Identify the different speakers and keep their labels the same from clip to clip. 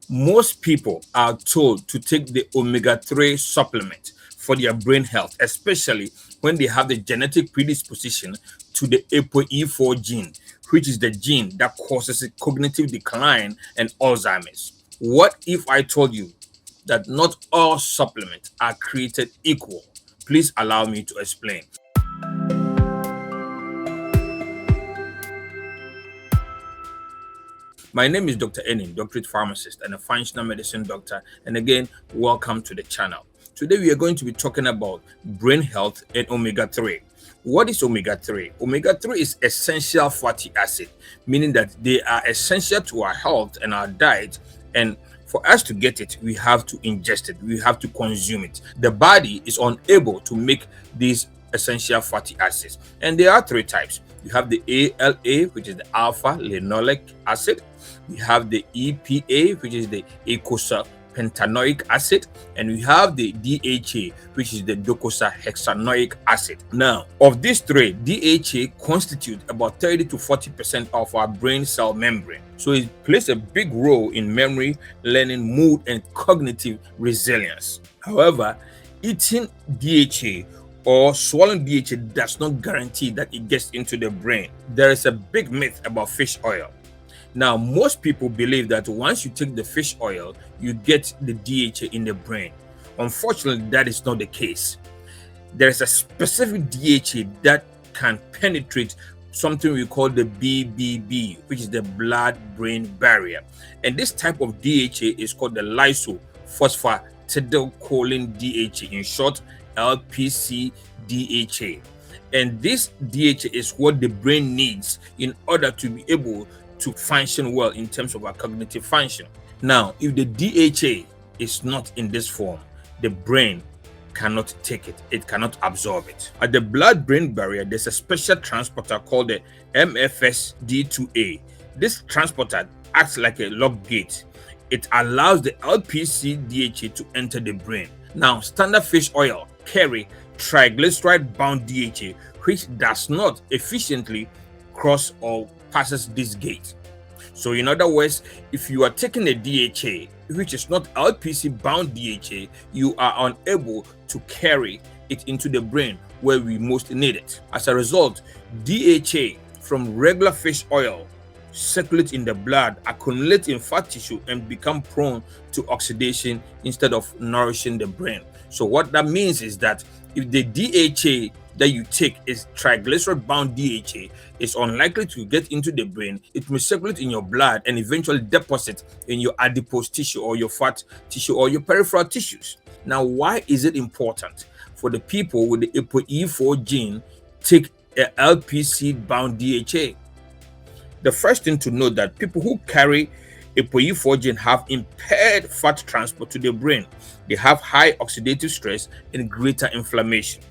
Speaker 1: Most people are told to take the omega-3 supplement for their brain health, especially when they have the genetic predisposition to the APOE-4 gene, which is the gene that causes cognitive decline and Alzheimer's. What if I told you that not all supplements are created equal? Please allow me to explain. My name is Dr. Enin, doctorate pharmacist and a functional medicine doctor. And again, welcome to the channel. Today, we are going to be talking about brain health and omega-3. What is omega-3? Omega-3 is essential fatty acid, meaning that they are essential to our health and our diet. And for us to get it, we have to ingest it, we have to consume it. The body is unable to make these essential fatty acids. And there are three types. You have the ALA, which is the alpha linoleic acid. We have the EPA, which is the eicosapentaenoic acid, and we have the DHA, which is the docosahexaenoic acid. Now, of these three, DHA constitutes about 30 to 40% of our brain cell membrane. So it plays a big role in memory, learning, mood, and cognitive resilience. However, eating DHA or swallowing DHA does not guarantee that it gets into the brain. There is a big myth about fish oil. Now, most people believe that once you take the fish oil, you get the DHA in the brain. Unfortunately, that is not the case. There is a specific DHA that can penetrate something we call the BBB, which is the blood-brain barrier. And this type of DHA is called the lysophosphatidylcholine DHA, in short, LPC-DHA. And this DHA is what the brain needs in order to be able to function well in terms of our cognitive function. Now, if the DHA is not in this form, the brain cannot take it, it cannot absorb it. At the blood-brain barrier, there's a special transporter called the MFSD2A. This transporter acts like a lock gate. It allows the LPC-DHA to enter the brain. Now, standard fish oil carry triglyceride-bound DHA, which does not efficiently cross or passes this gate. So in other words, if you are taking a DHA, which is not LPC-bound DHA, you are unable to carry it into the brain where we most need it. As a result, DHA from regular fish oil circulate in the blood, accumulate in fat tissue, and become prone to oxidation instead of nourishing the brain. So what that means is that if the DHA that you take is triglyceride-bound DHA, is unlikely to get into the brain. It may circulate in your blood and eventually deposit in your adipose tissue or your fat tissue or your peripheral tissues. Now, why is it important for the people with the APOE-4 gene take a LPC-bound DHA? The first thing to note that people who carry APOE-4 gene have impaired fat transport to the brain. They have high oxidative stress and greater inflammation.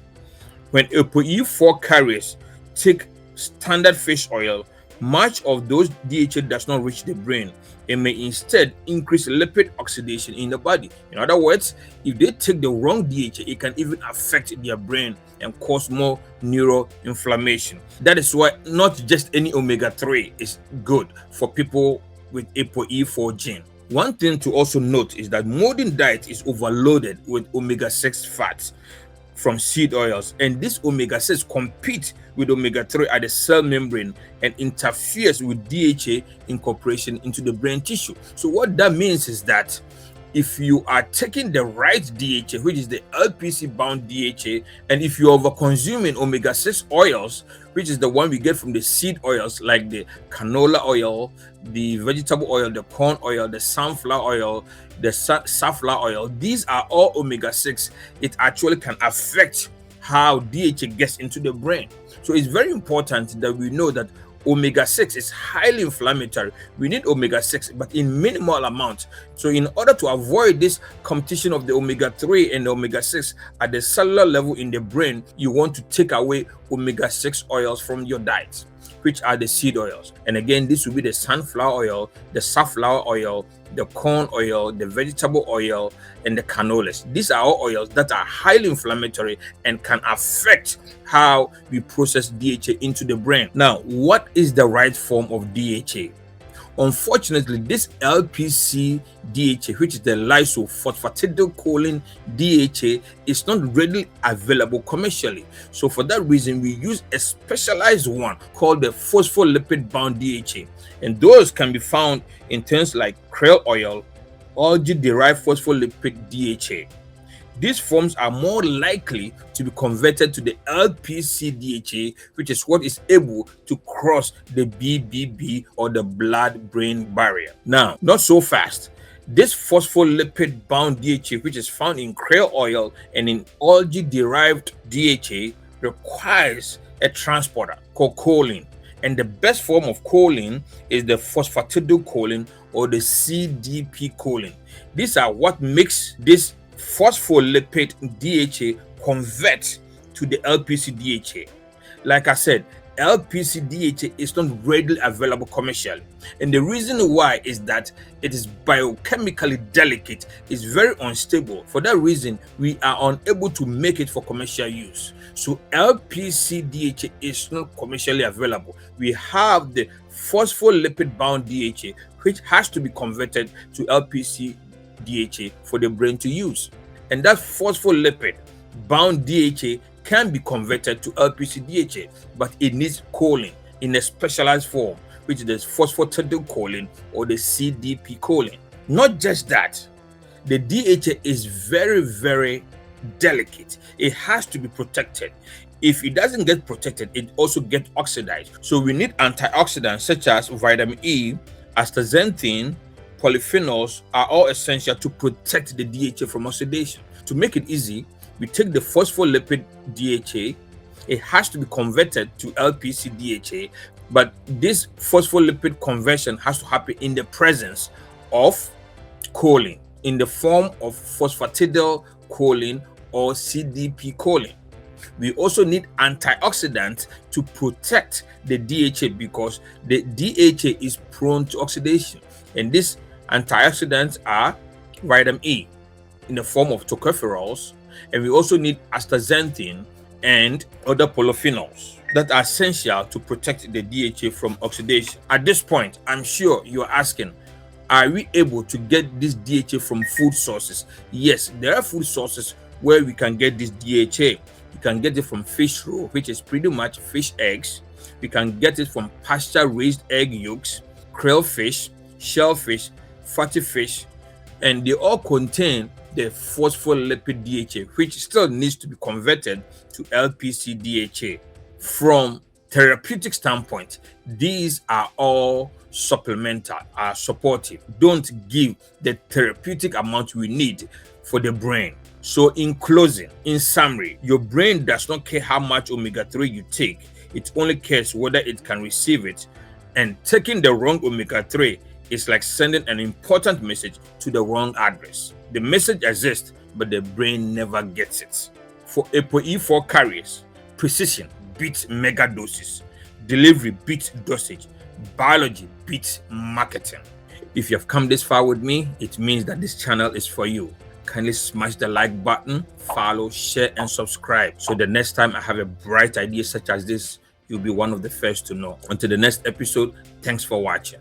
Speaker 1: When APOE-4 carriers take standard fish oil, much of those DHA does not reach the brain. It may instead increase lipid oxidation in the body. In other words, if they take the wrong DHA, it can even affect their brain and cause more neuroinflammation. That is why not just any omega-3 is good for people with APOE-4 gene. One thing to also note is that modern diet is overloaded with omega-6 fats from seed oils, and this omega-6 compete with omega-3 at the cell membrane and interferes with DHA incorporation into the brain tissue. So what that means is that if you are taking the right DHA, which is the LPC-bound DHA, and if you're over-consuming omega-6 oils, which is the one we get from the seed oils like the canola oil, the vegetable oil, the corn oil, the sunflower oil, the safflower oil, these are all omega-6. It actually can affect how DHA gets into the brain. So it's very important that we know that omega-6 is highly inflammatory. We need omega-6, but in minimal amount. So in order to avoid this competition of the omega-3 and the omega-6 at the cellular level in the brain, you want to take away omega-6 oils from your diet, which are the seed oils. And again, this will be the sunflower oil, the safflower oil, the corn oil, the vegetable oil, and the canolas. These are all oils that are highly inflammatory and can affect how we process DHA into the brain. Now, what is the right form of DHA? Unfortunately, this LPC-DHA, which is the lysophosphatidylcholine DHA, is not readily available commercially. So for that reason, we use a specialized one called the phospholipid-bound DHA. And those can be found in things like krill oil, algae-derived phospholipid DHA. These forms are more likely to be converted to the LPC-DHA, which is what is able to cross the BBB or the blood-brain barrier. Now, not so fast. This phospholipid-bound DHA, which is found in krill oil and in algae-derived DHA, requires a transporter called choline. And the best form of choline is the phosphatidylcholine or the CDP choline. These are what makes this phospholipid DHA convert to the LPC-DHA. Like I said, LPC-DHA is not readily available commercially. And the reason why is that it is biochemically delicate, it's very unstable. For that reason, we are unable to make it for commercial use. So LPC-DHA is not commercially available. We have the phospholipid-bound DHA, which has to be converted to LPC-DHA for the brain to use. And that phospholipid-bound DHA can be converted to LPC-DHA, but it needs choline in a specialized form, which is the phosphatidylcholine or the CDP choline. Not just that, the DHA is very, very delicate. It has to be protected. If it doesn't get protected, it also gets oxidized. So we need antioxidants such as vitamin E, astaxanthin, polyphenols are all essential to protect the DHA from oxidation. To make it easy, we take the phospholipid DHA. It has to be converted to LPC-DHA, but this phospholipid conversion has to happen in the presence of choline in the form of phosphatidylcholine or CDP choline. We also need antioxidants to protect the DHA because the DHA is prone to oxidation. And these antioxidants are vitamin E in the form of tocopherols, and we also need astaxanthin and other polyphenols that are essential to protect the DHA from oxidation. At this point, I'm sure you're asking, are we able to get this DHA from food sources? Yes, there are food sources where we can get this DHA. You can get it from fish roe, which is pretty much fish eggs. We can get it from pasture-raised egg yolks, krill fish, shellfish, fatty fish, and they all contain the phospholipid DHA, which still needs to be converted to LPC-DHA. From therapeutic standpoint, these are all supplemental, are supportive. Don't give the therapeutic amount we need for the brain. So in closing, in summary, your brain does not care how much omega-3 you take. It only cares whether it can receive it. And taking the wrong omega-3 is like sending an important message to the wrong address. The message exists, but the brain never gets it. For APOE-e4 carriers, precision beats mega doses, delivery beats dosage, biology beats marketing. If you have come this far with me, it means that this channel is for you. Kindly smash the like button, follow, share, and subscribe so the next time I have a bright idea such as this, you'll be one of the first to know. Until the next episode, thanks for watching.